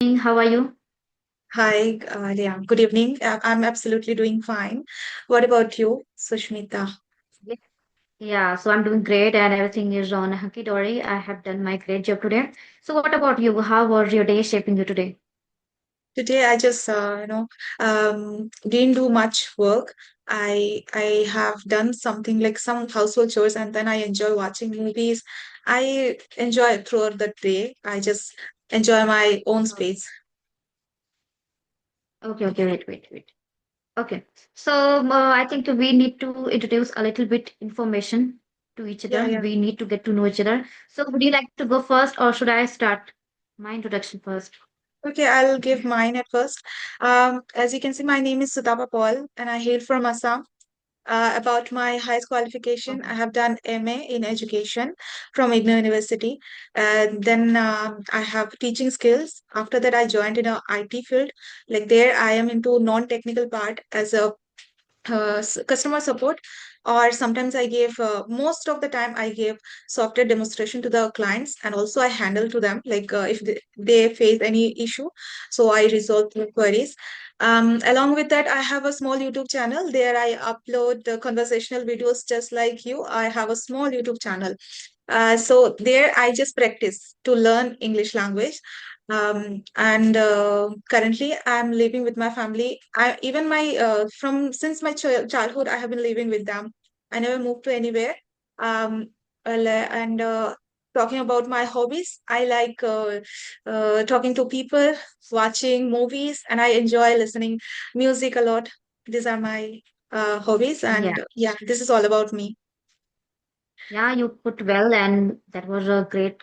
How are you? Hi, Liam. Good evening. I'm absolutely doing fine. What about you, Sushmita? Yes. Yeah, so I'm doing great and everything is on hunky dory. I have done my great job today. So what about you? How was your day shaping you today? Today I just, didn't do much work. I have done something like some household chores, and then I enjoy watching movies. I enjoy it throughout the day. I just enjoy my own space. Okay, wait. Okay, so I think we need to introduce a little bit information to each Yeah, other. yeah. We need to get to know each other. So would you like to go first or should I start my introduction first? Okay, I'll give mine at first. As you can see, my name is Sutapa Paul, and I hail from Assam. About my highest qualification, I Okay. have done MA in education from IGNOU University. Then I have teaching skills. After that, I joined in a IT field. Like there, I am into non-technical part as a customer support, or sometimes I gave most of the time I gave software demonstration to the clients, and also I handle to them like if they face any issue, so I resolve the queries. Along with that, I have a small YouTube channel. There I upload the conversational videos just like you. I have a small YouTube channel. So there I just practice to learn English language. And currently I'm living with my family. I even my from since my childhood I have been living with them. I never moved to anywhere. Um, and talking about my hobbies, I like talking to people, watching movies, and I enjoy listening music a lot. These are my hobbies, Yeah. and yeah, this is all about me. Yeah, you put well, and that was a great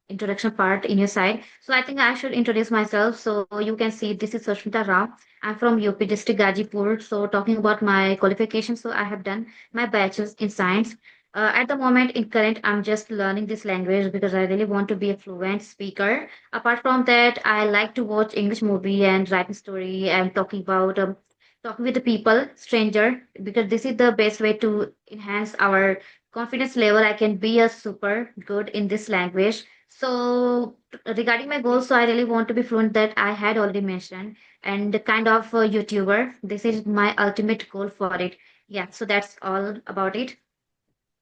introduction part in your side. So I think I should introduce myself. So you can see this is Sushmita Ram. I'm from UP district Gajipur. So talking about my qualifications, so I have done my bachelor's in science. At the moment in current, I'm just learning this language because I really want to be a fluent speaker. Apart from that, I like to watch English movie and writing story and talking with the people, stranger, because this is the best way to enhance our confidence level. I can be a super good in this language. So regarding my goals, so I really want to be fluent that I had already mentioned and the kind of a YouTuber. This is my ultimate goal for it. Yeah, so that's all about it.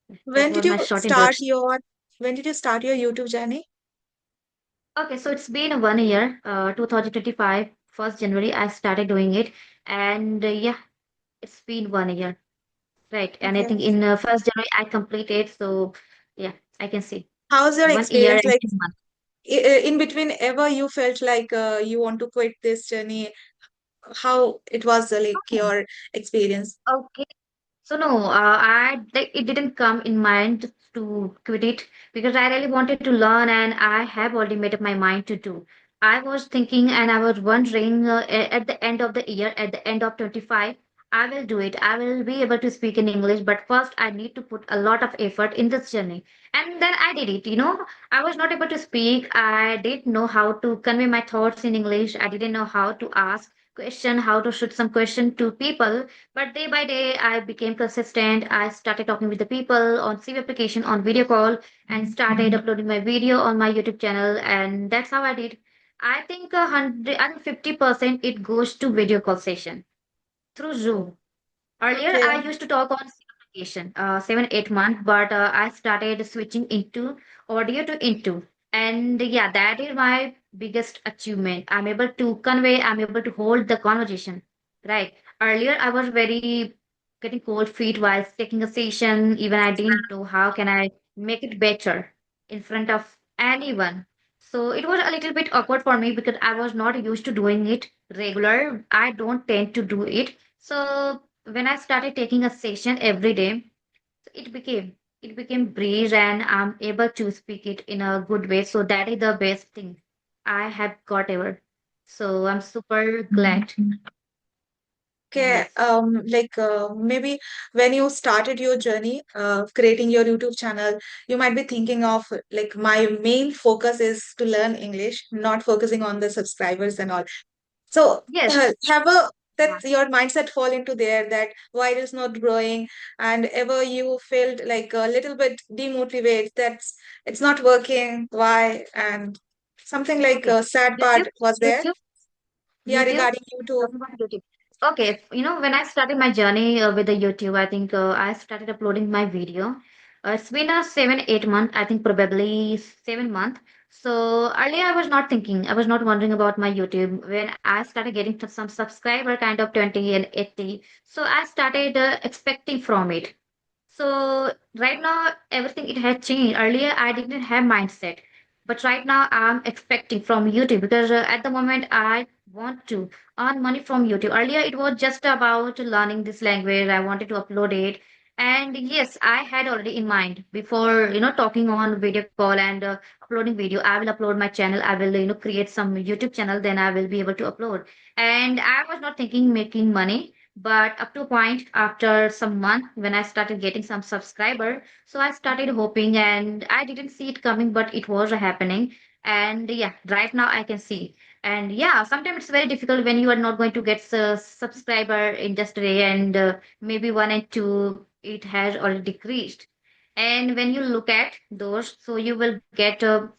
That When did was you my short start introduction. your when did you start your YouTube journey? Okay, so it's been 1 year, 2025, 1st January, I started doing it. And yeah, it's been 1 year, right? And I Okay. think in 1st January, I completed. So yeah, I can see How's your 1 year experience and like 10 months. in between ever you felt like you want to quit this journey? How it was like your experience? Okay. So no, I like it didn't come in mind to quit it because I really wanted to learn and I have already made up my mind to do. I was thinking and I was wondering at the end of the year, at the end of 25, I will do it. I will be able to speak in English, but first I need to put a lot of effort in this journey. And then I did it, I was not able to speak. I didn't know how to convey my thoughts in English. I didn't know how to ask question, how to shoot some question to people, but day by day, I became consistent. I started talking with the people on CV application, on video call, and started uploading my video on my YouTube channel. And that's how I did. I think 150% it goes to video call session through Zoom. Earlier, Okay. I used to talk on application, 7, 8 months, but I started switching into audio to into. And yeah, that is my biggest achievement. I'm able to convey, I'm able to hold the conversation. Right. Earlier, I was very getting cold feet while taking a session. Even I didn't know how can I make it better in front of anyone. So it was a little bit awkward for me because I was not used to doing it regular. I don't tend to do it. So when I started taking a session every day, it became breeze and I'm able to speak it in a good way. So that is the best thing I have got ever. So I'm super glad. Okay, Yes. like maybe when you started your journey creating your YouTube channel, you might be thinking of like my main focus is to learn English, not focusing on the subscribers and all. So Yes. have a that Yeah. your mindset fall into there that why it is not growing, and ever you felt like a little bit demotivated that's it's not working, why, and something like Okay. a sad YouTube, part was there. YouTube, Yeah, YouTube. regarding YouTube. Talking about YouTube. Okay, when I started my journey with the YouTube, I think I started uploading my video. It's been a 7, 8 month, I think probably 7 month. So earlier I was not thinking, I was not wondering about my YouTube. When I started getting to some subscriber kind of 20 and 80, so I started expecting from it. So right now everything it had changed. Earlier I didn't have mindset, but right now I'm expecting from YouTube because at the moment I want to earn money from YouTube. Earlier it was just about learning this language. I wanted to upload it, and yes, I had already in mind before talking on video call and uploading video. I will upload my channel. I will create some YouTube channel. Then I will be able to upload. And I was not thinking making money. But up to a point, after some month, when I started getting some subscriber, so I started hoping, and I didn't see it coming, but it was happening. And yeah, right now I can see. And yeah, sometimes it's very difficult when you are not going to get a subscriber in just a day, and maybe one and two, it has already decreased. And when you look at those, so you will get a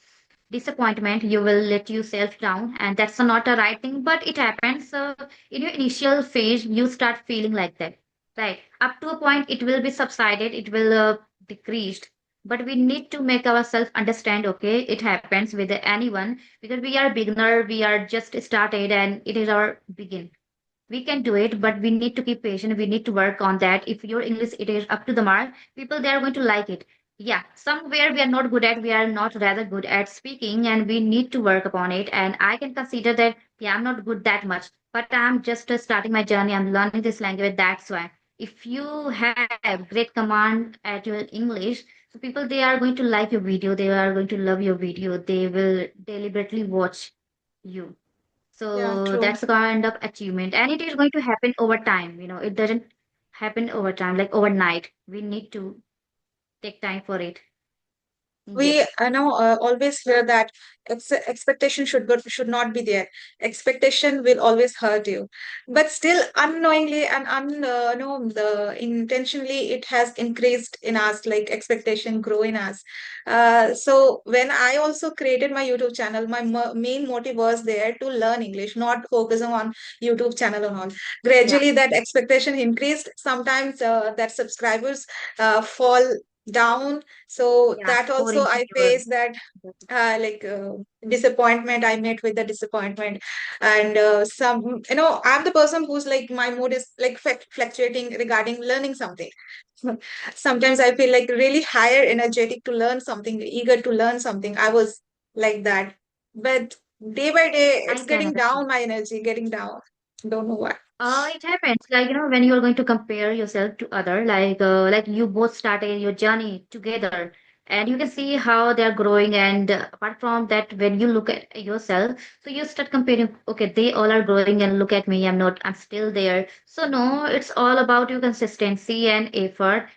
disappointment, you will let yourself down, and that's not a right thing, but it happens. So in your initial phase you start feeling like that, right? Up to a point it will be subsided, it will decreased, but we need to make ourselves understand, okay, it happens with anyone because we are beginner, we are just started, and it is our begin. We can do it, but we need to keep patient, we need to work on that. If your English it is up to the mark, people they are going to like it. Yeah, somewhere we are not good at, we are not rather good at speaking, and we need to work upon it. And I can consider that, yeah, I'm not good that much, but I'm just starting my journey, I'm learning this language, that's why. If you have great command at your English, so people they are going to like your video, they are going to love your video, they will deliberately watch you. Yeah, So true. that's a kind of achievement, and it is going to happen over time. It doesn't happen over time, like overnight. We need to take time for it. We Yes. know always hear that expectation should not be there. Expectation will always hurt you, but still unknowingly and no, the intentionally it has increased in us. Like expectation grow in us. So when I also created my YouTube channel, my main motive was there to learn English, not focusing on YouTube channel and all. Yeah. Gradually, that expectation increased. Sometimes that subscribers fall down, so Yeah. that More also I insecure. faced that like disappointment. I met with the disappointment, and some I'm the person who's like my mood is like fluctuating regarding learning something. Sometimes I feel like really higher energetic to learn something, eager to learn something. I was like that, but day by day I it's can getting understand. down. My energy getting down. Don't know why. It happens like when you are going to compare yourself to other, like you both started your journey together, and you can see how they are growing. And apart from that, when you look at yourself, so you start comparing. Okay, they all are growing, and look at me, I'm not. I'm still there. So no, it's all about your consistency and effort.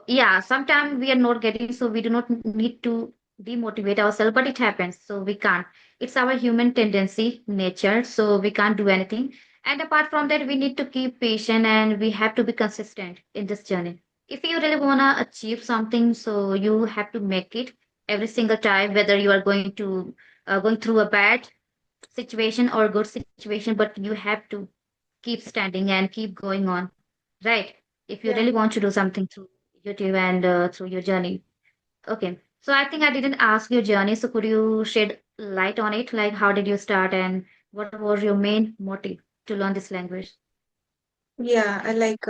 Yeah, sometimes we are not getting, so we do not need to demotivate ourselves, but it happens, so we can't. It's our human tendency, nature, so we can't do anything. And apart from that, we need to keep patient, and we have to be consistent in this journey. If you really want to achieve something, so you have to make it every single time, whether you are going through a bad situation or good situation, but you have to keep standing and keep going on, right? If you Yeah. really want to do something through YouTube and through your journey. Okay. So I think I didn't ask your journey. So could you shed light on it? Like, how did you start and what was your main motive to learn this language? Yeah, I like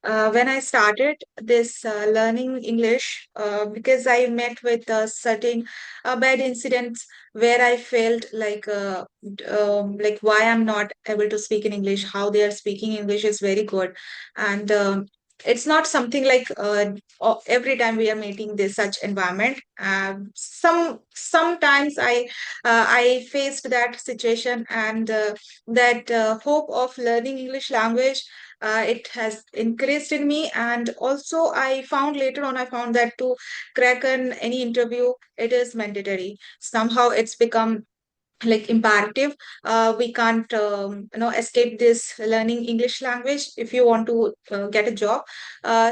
when I started this learning English, because I met with certain bad incidents where I felt like why I'm not able to speak in English, how they are speaking English is very good, and it's not something like every time we are meeting this such environment. Sometimes I faced that situation, and that hope of learning English language, it has increased in me. And also I found later on, I found that to crack an any interview, it is mandatory. Somehow it's become like imperative. We can't escape this learning English language if you want to get a job.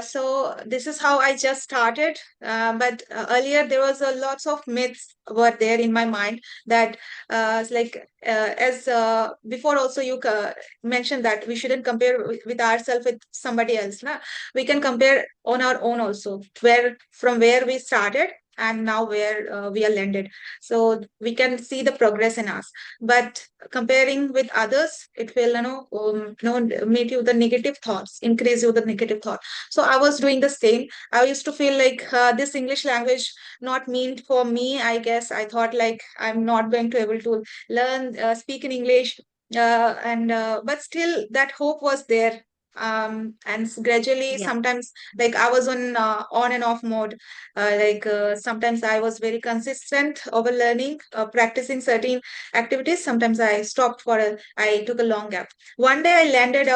So this is how I just started. But earlier there was a lots of myths were there in my mind that like as before also you mentioned that we shouldn't compare with ourselves with somebody else. Na? We can compare on our own also, where from where we started and now where we are landed, so we can see the progress in us. But comparing with others, it will meet you the negative thoughts, increase you the negative thought. So I was doing the same. I used to feel like this English language not meant for me. I guess I thought like I'm not going to able to learn speak in English, and but still that hope was there. And gradually, Yeah. sometimes like I was on and off mode. Sometimes I was very consistent over learning, practicing certain activities. Sometimes I stopped I took a long gap. One day I landed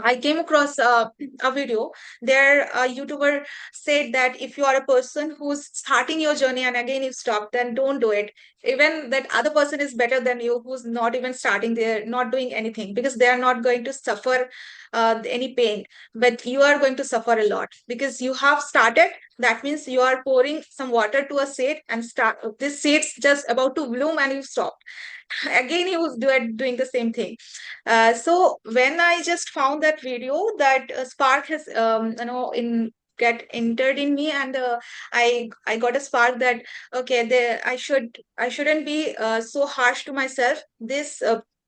I came across a video. There, a YouTuber said that if you are a person who's starting your journey and again you stop, then don't do it. Even that other person is better than you, who's not even starting there, not doing anything, because they are not going to suffer any pain. But you are going to suffer a lot because you have started. That means you are pouring some water to a seed, and start this seed's just about to bloom, and you stop. Again, he was doing the same thing. So when I just found that video, that spark has in get entered in me, and I got a spark that okay, I shouldn't be so harsh to myself. This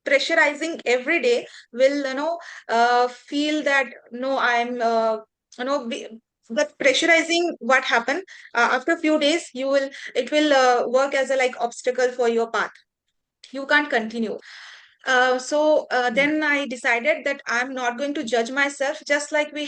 pressurizing every day will feel that no, I'm you know be, but pressurizing what happened after a few days, you will it will work as a like obstacle for your path. You can't continue. Yeah. Then I decided that I'm not going to judge myself. Just like we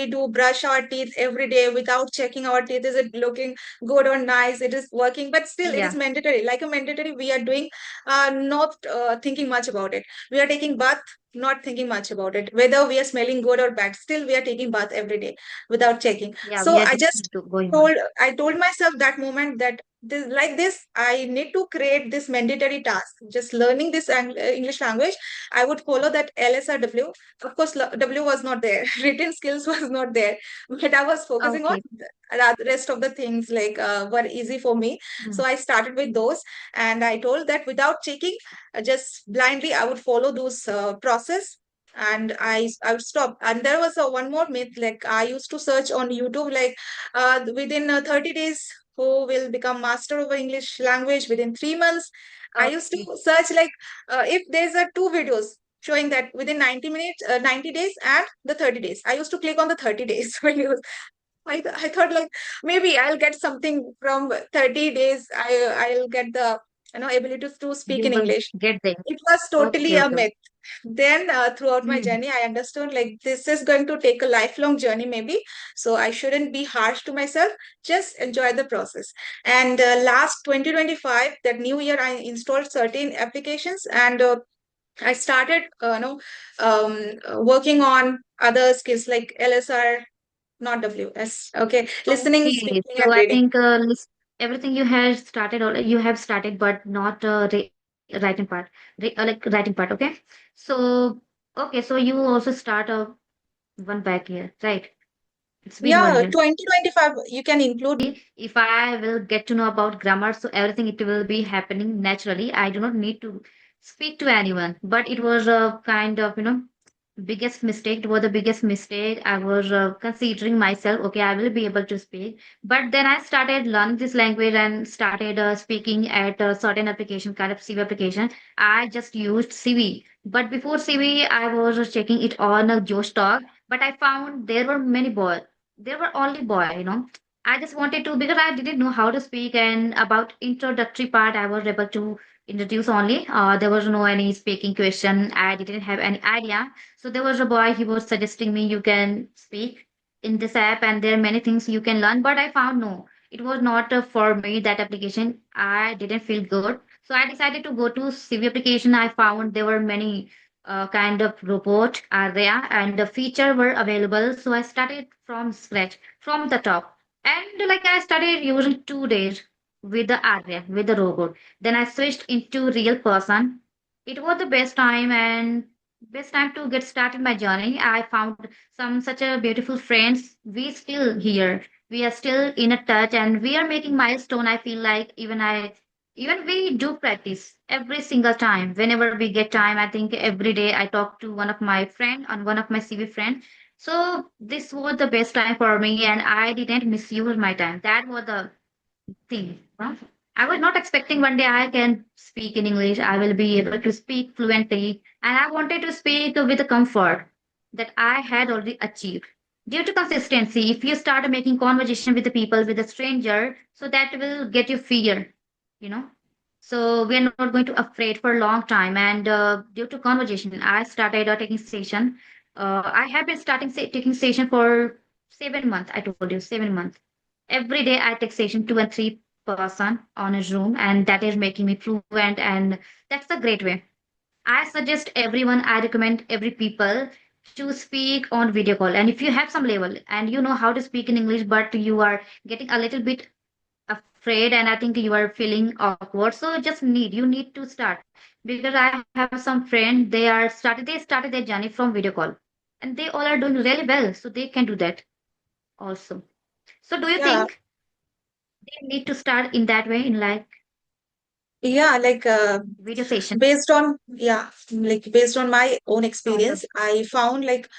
do brush our teeth every day without checking our teeth. Is it looking good or nice? It is working, but still it is Yeah. mandatory. Like a mandatory, we are doing, not thinking much about it. We are taking bath, not thinking much about it. Whether we are smelling good or bad, still we are taking bath every day without checking. Yeah. So We are I just just going on. I told myself that moment that this I need to create this mandatory task, just learning this English language. I would follow that LSRW. Of course, W was not there. Written skills was not there, but I was focusing on Okay. the rest of the things like were easy for me. Mm. So I started with those, and I told that without checking, just blindly I would follow those process. And I would stop. And there was one more myth. Like I used to search on YouTube, like within 30 days, who will become master of English language within 3 months. I used to Okay. search like if there's a two videos showing that within 90 minutes, 90 days and the 30 days. I used to click on the 30 days when it was, I thought like maybe I'll get something from 30 days. I'll get the ability to speak You in will English. get there. It was totally Okay. a Okay. myth. Then throughout my Hmm. journey, I understood like this is going to take a lifelong journey, maybe. So I shouldn't be harsh to myself. Just enjoy the process. And last 2025, that new year, I installed certain applications, and I started, working on other skills like LSR, not WS. Okay, listening, Okay. speaking, So and I reading. think everything you have started, or you have started, but not writing part, like writing part. Okay. So okay. So you also start one back here, right? It's been one Yeah, year. 2025, you can include. If I will get to know about grammar, so everything it will be happening naturally. I do not need to speak to anyone. But it was a kind of, biggest mistake. It was the biggest mistake. I was considering myself, okay, I will be able to speak. But then I started learning this language and started speaking at a certain application, kind of CV application. I just used CV. But before CV, I was checking it on a Josh Talk. But I found there were many boys. There were only boy. I just wanted to because I didn't know how to speak and about introductory part I was able to introduce only. There was no any speaking question. I didn't have any idea. So there was a boy, he was suggesting me you can speak in this app and there are many things you can learn. But I found no, it was not for me that application. I didn't feel good. So I decided to go to CV application. I found there were many kind of robot are there and the feature were available. So I started from scratch, from the top. And like I started using 2 days. with the Arya, with the robot. Then I switched into real person. It was the best time to get started my journey. I found some such a beautiful friends. We still here. We are still in a touch and we are making milestone. I feel like even we do practice every single time. Whenever we get time, I think every day I talk to one of my friend and one of my CV friend. So this was the best time for me and I didn't misuse my time. That was the thing. Huh? I was not expecting one day I can speak in English. I will be able to speak fluently. And I wanted to speak with a comfort that I had already achieved. Due to consistency, if you start making conversation with the people, with a stranger, so that will get you fear, you know. So we are not going to afraid for a long time. And due to conversation, I started taking station. I have been taking station for 7 months. I told you 7 months. Every day I take session 2 and 3 person on a Zoom, and that is making me fluent, and that's a great way. I suggest everyone, I recommend every people to speak on video call. And if you have some level and you know how to speak in English, but you are getting a little bit afraid and I think you are feeling awkward, so you need to start. Because I have some friends, they started their journey from video call, and they all are doing really well, so they can do that also. So do you Yeah, think they need to start in that way in like yeah, like video session? based on my own Also, experience, I found like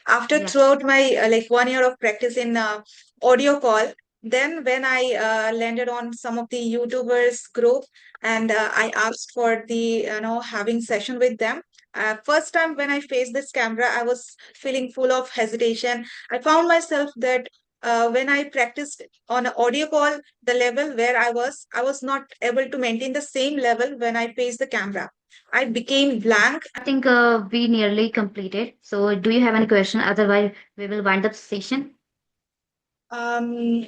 after yeah. throughout my like 1 year of practice in audio call, then when I landed on some of the YouTubers group and I asked for the having session with them. First time when I faced this camera, I was feeling full of hesitation. I found myself that when I practiced on an audio call, the level where I was not able to maintain the same level when I faced the camera. I became blank. I think we nearly completed. So do you have any question? Otherwise, we will wind up session. Um,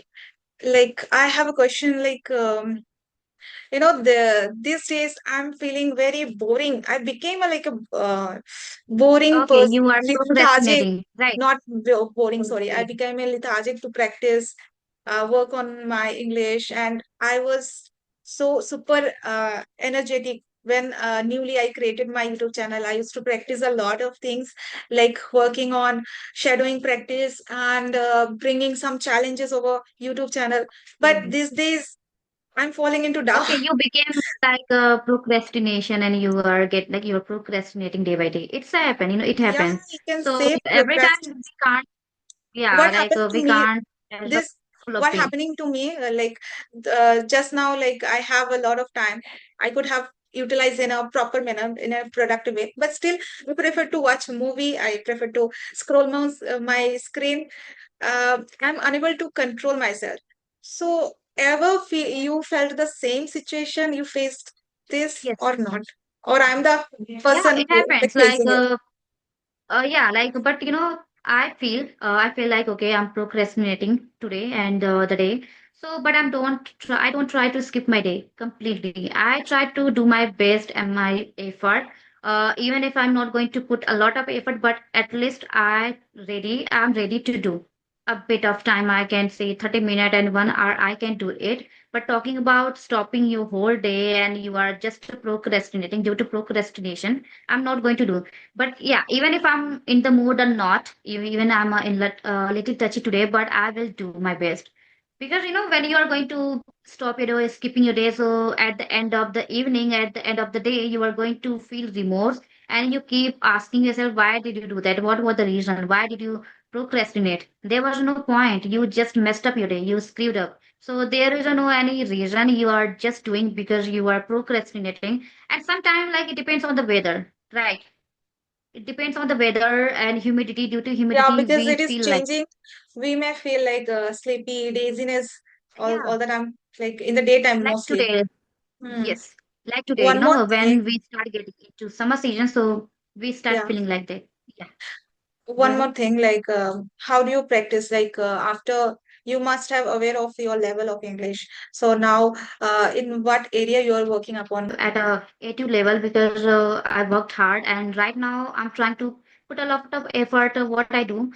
like I have a question. These days I'm feeling very boring. I became a boring Okay, person, you are lethargic. procrastinating, right? Not boring. Sorry, I Okay. became a lethargic to practice, work on my English, and I was so super energetic when newly I created my YouTube channel. I used to practice a lot of things, like working on shadowing practice and bringing some challenges over YouTube channel. But Mhm. these days I'm falling into dark. Okay, you became like a procrastination and you are get like you're procrastinating day by day. It's happen, it Yeah, happens. you can So say every time procrastinate. we can't, yeah, What like happened to we me? can't as a This full of what pain. happening to me? Just now, like I have a lot of time. I could have utilized in a proper manner, in a productive way. But still, I prefer to watch a movie. I prefer to scroll my screen. I'm unable to control myself. So, you felt the same situation? You faced this Yes. or not? Or I'm the Yeah, person it who like happens. facing it? Yeah, like, but I feel like okay, I'm procrastinating today and the day. So, but I don't try to skip my day completely. I try to do my best and my effort. Even if I'm not going to put a lot of effort, but at least I'm ready to do a bit of time. I can say 30 minutes and 1 hour. I can do it. But talking about stopping your whole day and you are just procrastinating due to procrastination, I'm not going to do. But yeah, even if I'm in the mood or not, even I'm little touchy today, but I will do my best. Because when you are going to stop your day, skipping your day, so at the end of the evening, at the end of the day, you are going to feel remorse, and you keep asking yourself, why did you do that? What was the reason? Why did you procrastinate? There was no point. You just messed up your day. You screwed up. So there is no any reason. You are just doing because you are procrastinating. And sometimes, like, it depends on the weather, right? It depends on the weather and humidity. Due to Yeah, humidity, because we it is feel like, changing. We may feel like sleepy, dizziness yeah, all the time, like in the daytime like mostly. today. Hmm. Yes, like today, One more thing. when we start getting into summer season, so we start Yeah. feeling like that. Yeah, go One more ahead. thing, like how do you practice? Like after you must have aware of your level of English. So now, in what area you are working upon? At a A2 level because I worked hard, and right now I'm trying to put a lot of effort. What I do,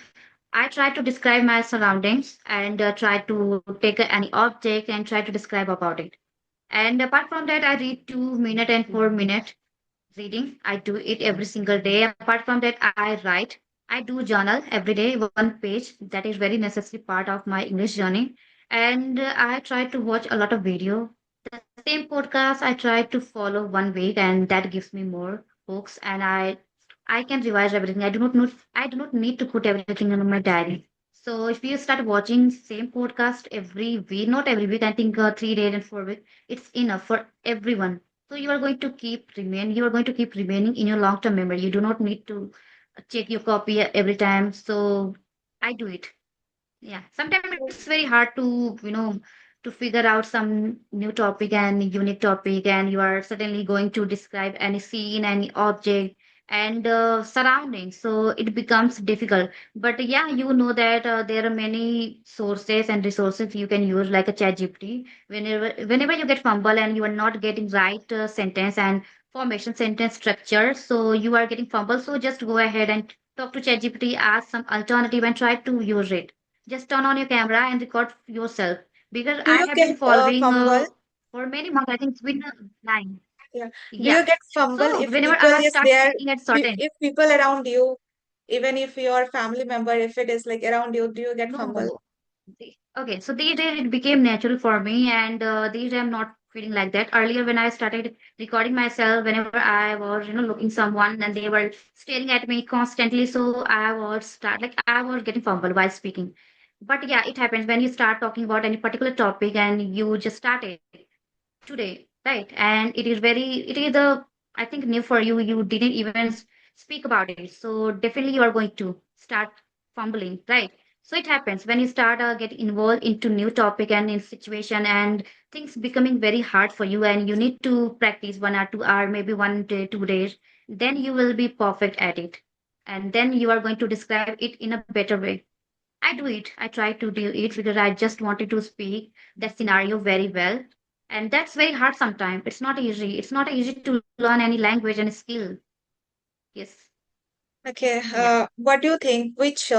I try to describe my surroundings and try to take any object and try to describe about it. And apart from that, I read 2 minute and 4 minute reading. I do it every single day. Apart from that, I write. I do journal every day, one page. That is very necessary part of my English journey. And I try to watch a lot of video. The same podcast I try to follow 1 week, and that gives me more books. And I can revise everything. I do not need to put everything in my diary. So if you start watching same podcast every week, not every week, I think 3 days and 4 weeks, it's enough for everyone. So you are going to keep remaining in your long-term memory. You do not need to check your copy every time. So I do it. Yeah. Sometimes it's very hard to figure out some new topic and unique topic, and you are suddenly going to describe any scene, any object, and surroundings. So it becomes difficult. But yeah, you know that there are many sources and resources you can use, like a ChatGPT. Whenever you get fumble and you are not getting right sentence and formation sentence structure, so you are getting fumble. So just go ahead and talk to ChatGPT, ask some alternative, and try to use it. Just turn on your camera and record yourself. Because Do I you have been get following fumble? for many months. I think it's been 9. Yeah. Do Yeah. you get fumble So if whenever people I is start there, speaking at certain, if people around you, even if your family member, if it is like around you, do you get fumble? no. Okay, so these days it became natural for me, and these days I'm not feeling like that. Earlier, when I started recording myself, whenever I was, looking someone and they were staring at me constantly, so I was getting fumble while speaking. But yeah, it happens when you start talking about any particular topic and you just started today, right? And it is I think new for you. You didn't even speak about it. So definitely you are going to start fumbling, right? So it happens when you start getting involved into new topic and in situation and things becoming very hard for you and you need to practice 1 or 2 hour, maybe 1 day, 2 days, then you will be perfect at it. And then you are going to describe it in a better way. I do it. I try to do it because I just wanted to speak that scenario very well. And that's very hard sometimes. It's not easy. It's not easy to learn any language and skill. Yes. Okay. Yeah. What do you think? Which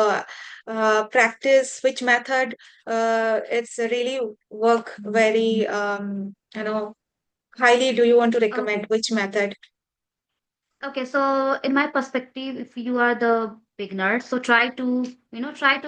practice, which method, it's really work very, highly do you want to Okay. recommend? Which method? Okay. So in my perspective, if you are the beginner, so try to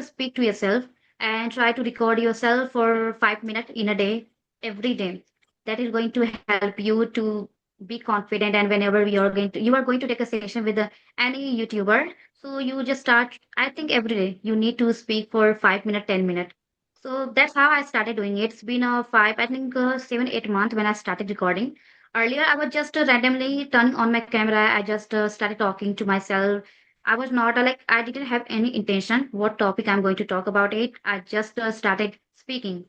speak to yourself and try to record yourself for 5 minutes in a day, every day. That is going to help you to be confident. And whenever you are going to take a session with any YouTuber, so you just start. I think every day you need to speak for 5 minutes, 10 minutes. So that's how I started doing it. It's been I think 7, 8 months when I started recording. Earlier, I was just randomly turn on my camera. I just started talking to myself. I was not I didn't have any intention what topic I'm going to talk about it. I just started speaking.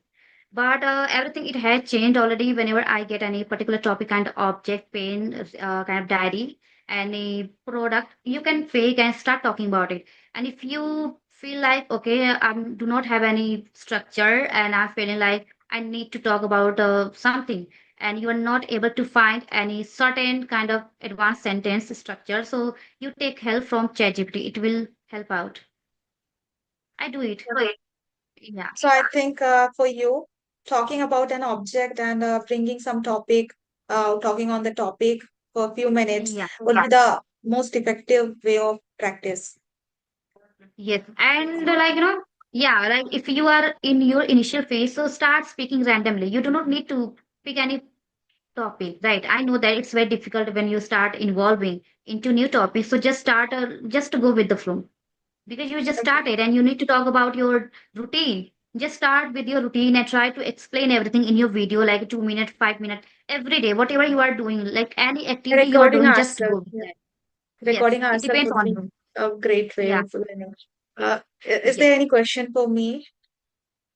But everything it has changed already. Whenever I get any particular topic kind of object, pen, kind of diary, any product, you can fake and start talking about it. And if you feel like okay, I do not have any structure, and I'm feeling like I need to talk about something, and you are not able to find any certain kind of advanced sentence structure, so you take help from ChatGPT. It will help out. I do it. Yeah. So I think for you, talking about an object and bringing some topic, talking on the topic for a few minutes Yeah. would be the most effective way of practice. Yes. And yeah, like if you are in your initial phase, so start speaking randomly. You do not need to pick any topic, right? I know that it's very difficult when you start involving into new topics. So just to go with the flow because you just Okay. started and you need to talk about your routine. Just start with your routine and try to explain everything in your video, like 2 minutes, 5 minutes, every day, whatever you are doing, like any activity you are Recording doing, just ourselves. go with Yeah. that. Yes, Recording it ourselves depends would on be you. a great way Yeah, of learning. Is yes. there any question for me?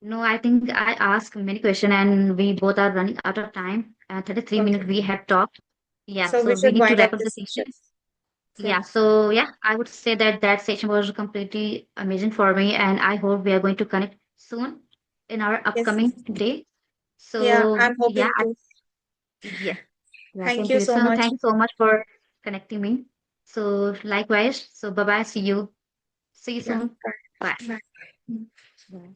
No, I think I asked many questions and we both are running out of time. 33 minutes Okay. we have talked. Yeah, So we so we should need to wind up wrap up the this session. session. Yeah, so yeah, I would say that that session was completely amazing for me, and I hope we are going to connect soon in our Yes. upcoming day. Yeah, So I'm yeah, hoping to. yeah, yeah. Thank Thank you you. so So much. thank you so much for connecting me. So likewise. So bye bye. See you. See you Yeah. soon. Bye. Bye. Bye.